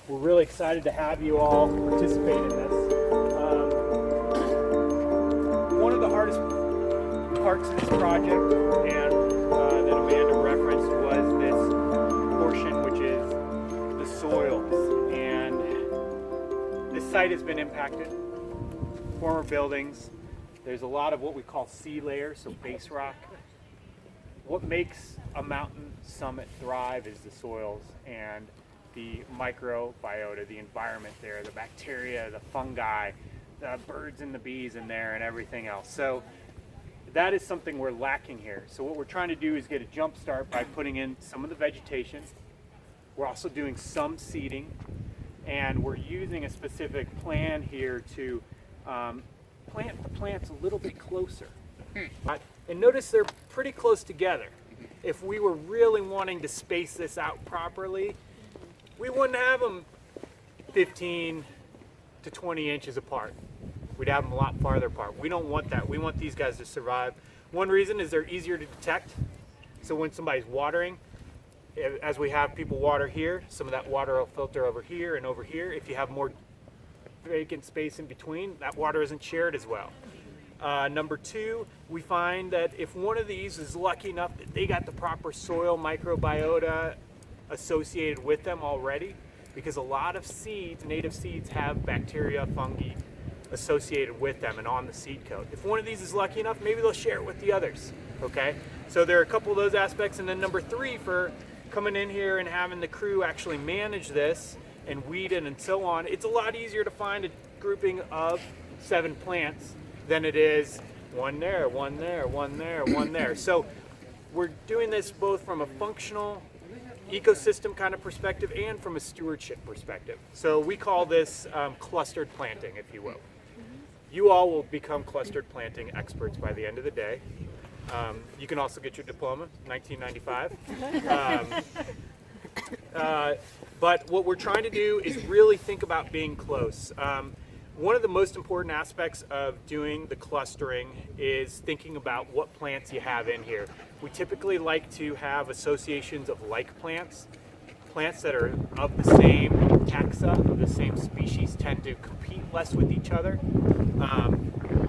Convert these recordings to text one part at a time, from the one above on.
We're really excited to have you all participate in this. One of the hardest parts of this project, and that Amanda referenced, was this portion, which is the soils. And this site has been impacted. Former buildings. There's a lot of what we call sea layers, so base rock. What makes a mountain summit thrive is the soils and the microbiota, the environment there, the bacteria, the fungi, the birds and the bees in there, and everything else. So that is something we're lacking here. So what we're trying to do is get a jump start by putting in some of the vegetation. We're also doing some seeding, and we're using a specific plan here to plant the plants a little bit closer. And notice they're pretty close together. If we were really wanting to space this out properly, we wouldn't have them 15 to 20 inches apart. We'd have them a lot farther apart. We don't want that. We want these guys to survive. One reason is they're easier to detect. So when somebody's watering, as we have people water here, some of that water will filter over here and over here. If you have more vacant space in between, that water isn't shared as well. Number two, we find that if one of these is lucky enough that they got the proper soil microbiota associated with them already, because a lot of seeds, native seeds, have bacteria, fungi associated with them and on the seed coat. If one of these is lucky enough, maybe they'll share it with the others, okay? So there are a couple of those aspects. And then number three, for coming in here and having the crew actually manage this and weed it and so on, it's a lot easier to find a grouping of 7 plants than it is one there, one there, one there, one there. So we're doing this both from a functional ecosystem kind of perspective and from a stewardship perspective. So we call this clustered planting, if you will. You all will become clustered planting experts by the end of the day. You can also get your diploma, 1995. But what we're trying to do is really think about being close. One of the most important aspects of doing the clustering is thinking about what plants you have in here. We typically like to have associations of like plants. Plants that are of the same taxa, of the same species, tend to compete less with each other.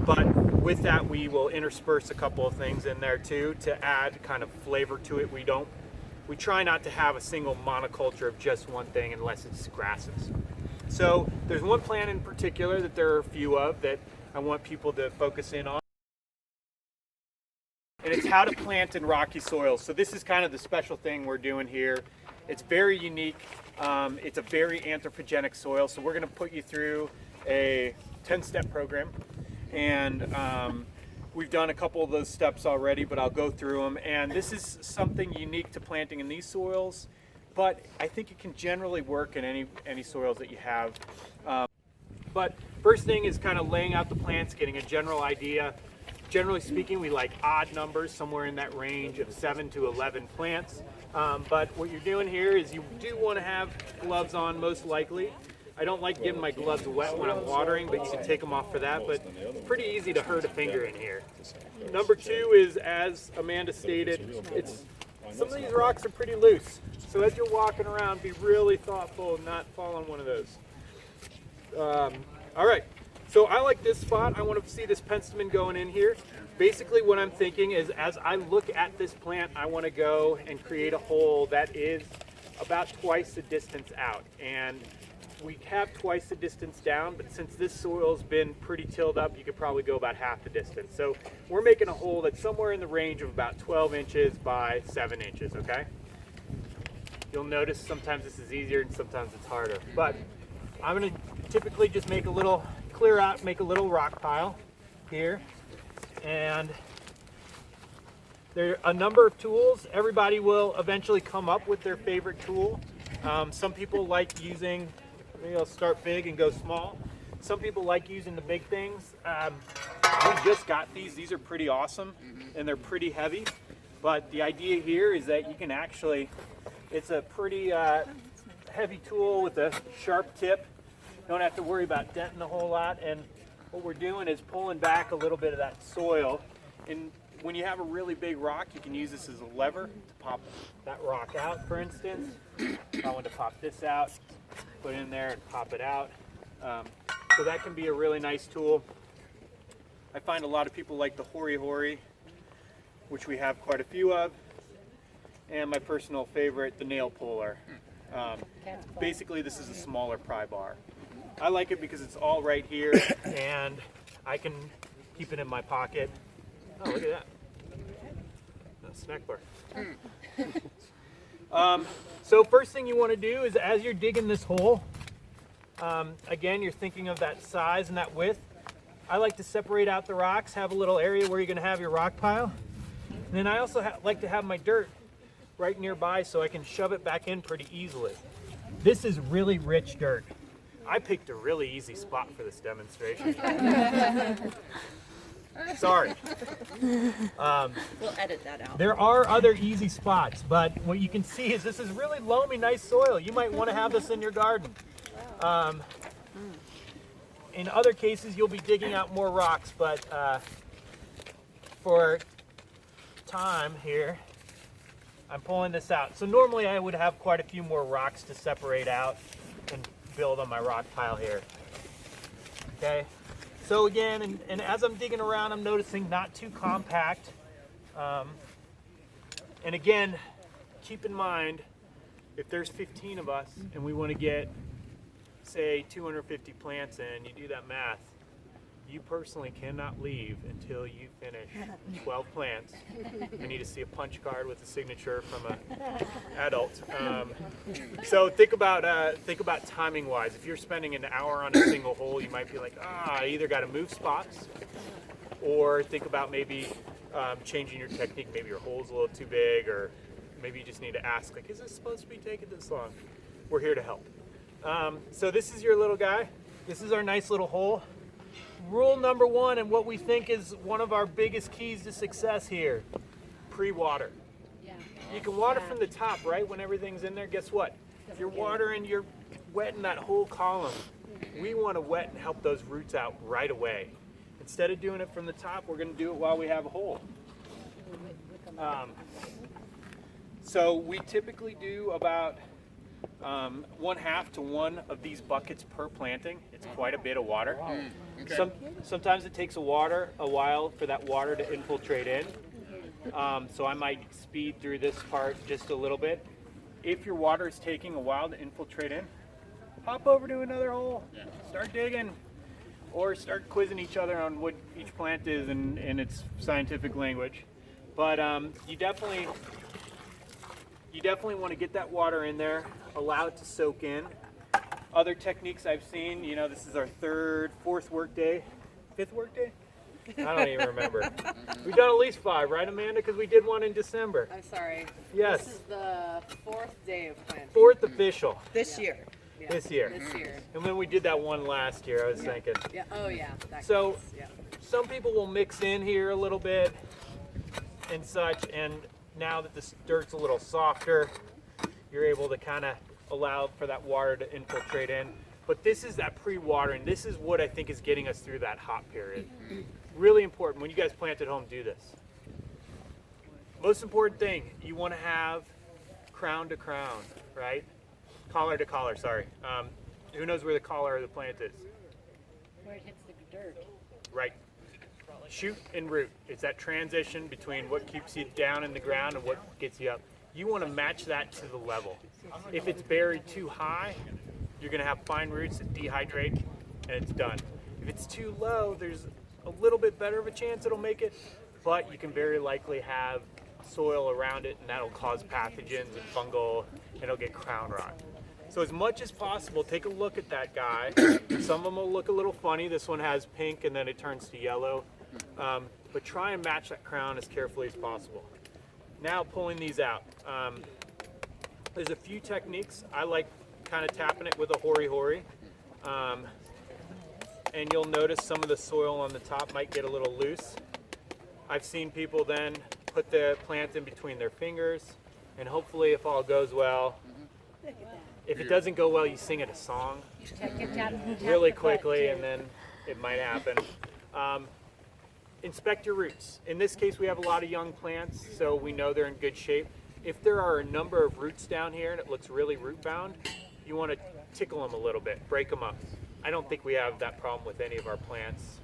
But with that, we will intersperse a couple of things in there too to add kind of flavor to it. We try not to have a single monoculture of just one thing unless it's grasses. So there's one plant in particular that there are a few of that I want people to focus in on. And it's how to plant in rocky soils. So this is kind of the special thing we're doing here. It's very unique. It's a very anthropogenic soil. So we're going to put you through a 10-step program. And we've done a couple of those steps already, but I'll go through them. And this is something unique to planting in these soils, but I think it can generally work in any soils that you have. But first thing is kind of laying out the plants, getting a general idea. Generally speaking, we like odd numbers, somewhere in that range of 7 to 11 plants. But what you're doing here is you do want to have gloves on, most likely. I don't like getting my gloves wet when I'm watering, but you can take them off for that. But it's pretty easy to hurt a finger in here. Number two is, as Amanda stated, some of these rocks are pretty loose. So as you're walking around, be really thoughtful and not fall on one of those. All right, so I like this spot. I want to see this penstemon going in here. Basically what I'm thinking is, as I look at this plant, I want to go and create a hole that is about twice the distance out. And we have twice the distance down, but since this soil's been pretty tilled up, you could probably go about half the distance. So we're making a hole that's somewhere in the range of about 12 inches by 7 inches, okay? You'll notice sometimes this is easier and sometimes it's harder. But I'm gonna typically just make a little, clear out, make a little rock pile here. And there are a number of tools. Everybody will eventually come up with their favorite tool. Some people like using, maybe I'll start big and go small. Some people like using the big things. We just got these. These are pretty awesome and they're pretty heavy. But the idea here is that you can actually, it's a pretty heavy tool with a sharp tip. Don't have to worry about denting a whole lot. And what we're doing is pulling back a little bit of that soil. And when you have a really big rock, you can use this as a lever to pop that rock out, for instance. If I want to pop this out, put it in there and pop it out. So that can be a really nice tool. I find a lot of people like the hori, which we have quite a few of, and my personal favorite, the nail puller. Basically, this is a smaller pry bar. I like it because it's all right here, and I can keep it in my pocket. Oh, look at that. A snack bar. So first thing you want to do is, as you're digging this hole, again, you're thinking of that size and that width. I like to separate out the rocks, have a little area where you're going to have your rock pile. And then I also like to have my dirt right nearby so I can shove it back in pretty easily. This is really rich dirt. I picked a really easy spot for this demonstration. Sorry. We'll edit that out. There are other easy spots, but what you can see is this is really loamy, nice soil. You might want to have this in your garden. In other cases, you'll be digging out more rocks, but for time here, I'm pulling this out. So normally I would have quite a few more rocks to separate out and build on my rock pile here. Okay, so again, and as I'm digging around, I'm noticing not too compact. And again, keep in mind, if there's 15 of us and we want to get, say, 250 plants in, you do that math, you personally cannot leave until you finish 12 plants. I need to see a punch card with a signature from an adult. So think about timing wise. If you're spending an hour on a single hole, you might be like, I either got to move spots, or think about maybe changing your technique. Maybe your hole's a little too big, or maybe you just need to ask, like, is this supposed to be taking this long? We're here to help. So this is your little guy. This is our nice little hole. Rule number one, and what we think is one of our biggest keys to success here, pre-water. Yeah. You can water from the top, right, when everything's in there. Guess what? If you're watering, you're wetting that whole column. We want to wet and help those roots out right away. Instead of doing it from the top, we're going to do it while we have a hole. So we typically do about 1/2 to 1 of these buckets per planting. It's quite a bit of water. Wow. Okay. Sometimes it takes a while for that water to infiltrate in. So I might speed through this part just a little bit. If your water is taking a while to infiltrate in, hop over to another hole, start digging, or start quizzing each other on what each plant is in its scientific language. But you definitely want to get that water in there, allow it to soak in. Other techniques I've seen, this is our 3rd, 4th work day, 5th work day? I don't even remember. We've done at least 5, right, Amanda? Because we did one in December. I'm sorry. Yes. This is the 4th day of planting. 4th official. This year. Yeah. This year. And when we did that one last year, I was thinking. Yeah. Oh, yeah. So some people will mix in here a little bit and such, and now that this dirt's a little softer, you're able to kind of allow for that water to infiltrate in. But this is that pre-watering. This is what I think is getting us through that hot period. Really important. When you guys plant at home, do this. Most important thing, you want to have crown to crown, right? Collar to collar, sorry. Who knows where the collar of the plant is? Where it hits the dirt. Right. Shoot and root. It's that transition between what keeps you down in the ground and what gets you up. You want to match that to the level. If it's buried too high, you're going to have fine roots that dehydrate, and it's done. If it's too low, there's a little bit better of a chance it'll make it, but you can very likely have soil around it, and that'll cause pathogens and fungal, and it'll get crown rot. So as much as possible, take a look at that guy. Some of them will look a little funny. This one has pink, and then it turns to yellow. But try and match that crown as carefully as possible. Now pulling these out. There's a few techniques. I like kind of tapping it with a hori. And you'll notice some of the soil on the top might get a little loose. I've seen people then put the plant in between their fingers, and hopefully if all goes well, if it doesn't go well, you sing it a song really quickly, and then it might happen. inspect your roots. In this case, we have a lot of young plants, so we know they're in good shape. If there are a number of roots down here and it looks really root bound, you want to tickle them a little bit, break them up. I don't think we have that problem with any of our plants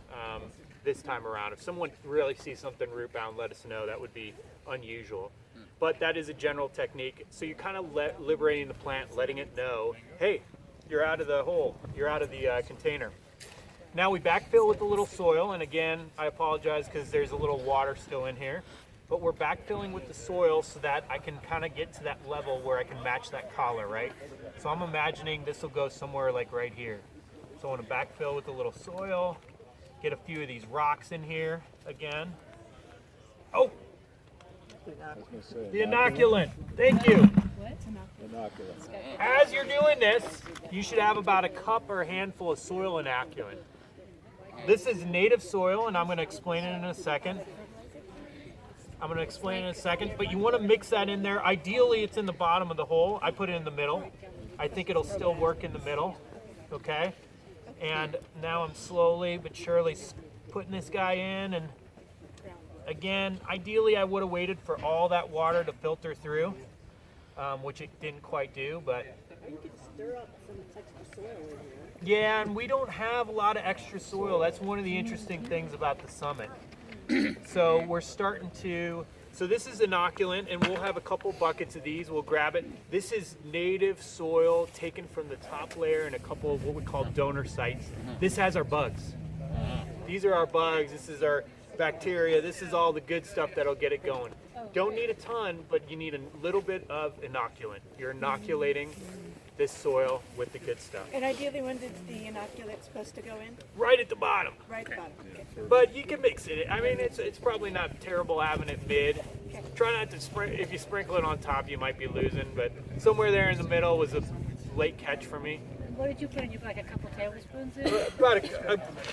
this time around. If someone really sees something root bound, let us know. That would be unusual. But that is a general technique. So you're kind of liberating the plant, letting it know, hey, you're out of the hole, you're out of the container. Now we backfill with a little soil, and again, I apologize because there's a little water still in here, but we're backfilling with the soil so that I can kind of get to that level where I can match that collar, right? So I'm imagining this will go somewhere like right here. So I want to backfill with a little soil, get a few of these rocks in here again. Oh! The inoculant. Thank you. As you're doing this, you should have about a cup or a handful of soil inoculant. This is native soil, and I'm going to explain it in a second. But you want to mix that in there. Ideally, it's in the bottom of the hole. I put it in the middle. I think it'll still work in the middle. Okay? And now I'm slowly but surely putting this guy in, and again, ideally I would have waited for all that water to filter through, which it didn't quite do, but You could stir up some extra soil in here. yeah, and we don't have a lot of extra soil. That's one of the interesting things about the summit. So we're starting to, so this is inoculant, and we'll have a couple buckets of these. We'll grab it. This is native soil taken from the top layer and a couple of what we call donor sites. This has our bugs. These are our bugs. This is our bacteria. This is all the good stuff that'll get it going. Don't need a ton, but you need a little bit of inoculant. You're inoculating this soil with the good stuff. And ideally, when did the inoculant supposed to go in? Right at the bottom. Right at the bottom. Okay. But you can mix it. I mean, it's probably not terrible having it mid. Try not to sprinkle. If you sprinkle it on top, you might be losing. But somewhere there in the middle was a late catch for me. What did you put in? You put like a couple tablespoons in?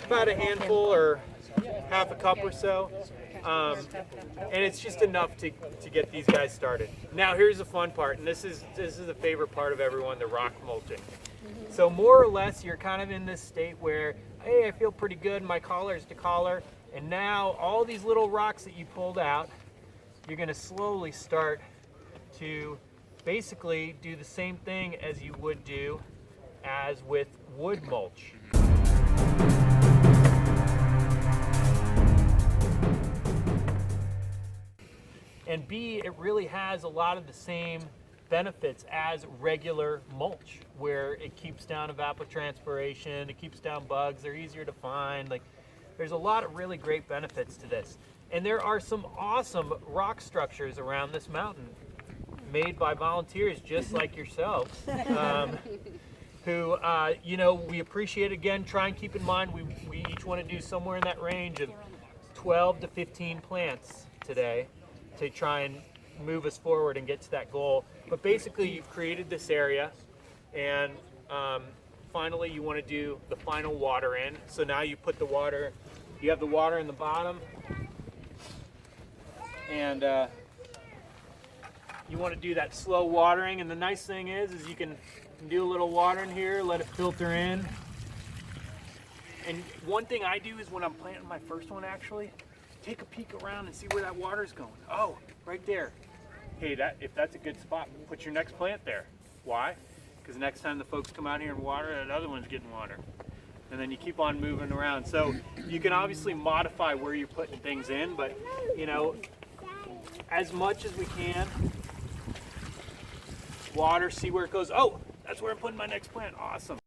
About a handful or half a cup or so. And it's just enough to get these guys started. Now here's the fun part, and this is the favorite part of everyone, the rock mulching. So more or less you're kind of in this state where, hey, I feel pretty good, my collar is to collar, and now all these little rocks that you pulled out, you're going to slowly start to basically do the same thing as you would do as with wood mulch. And B, it really has a lot of the same benefits as regular mulch, where it keeps down evapotranspiration, it keeps down bugs, they're easier to find. Like, there's a lot of really great benefits to this. And there are some awesome rock structures around this mountain made by volunteers just like yourselves, who, you know, we appreciate. Again, try and keep in mind we each want to do somewhere in that range of 12 to 15 plants today to try and move us forward and get to that goal. But basically you've created this area, and finally you want to do the final water in. So now you put the water, you have the water in the bottom, and you want to do that slow watering. And the nice thing is you can do a little water in here, let it filter in. And one thing I do is when I'm planting my first one, actually, take a peek around and see where that water's going. Oh, right there. Hey, if that's a good spot, put your next plant there. Why? Because next time the folks come out here and water, that other one's getting water. And then you keep on moving around. So you can obviously modify where you're putting things in, but you know, as much as we can, water, see where it goes. Oh, that's where I'm putting my next plant. Awesome.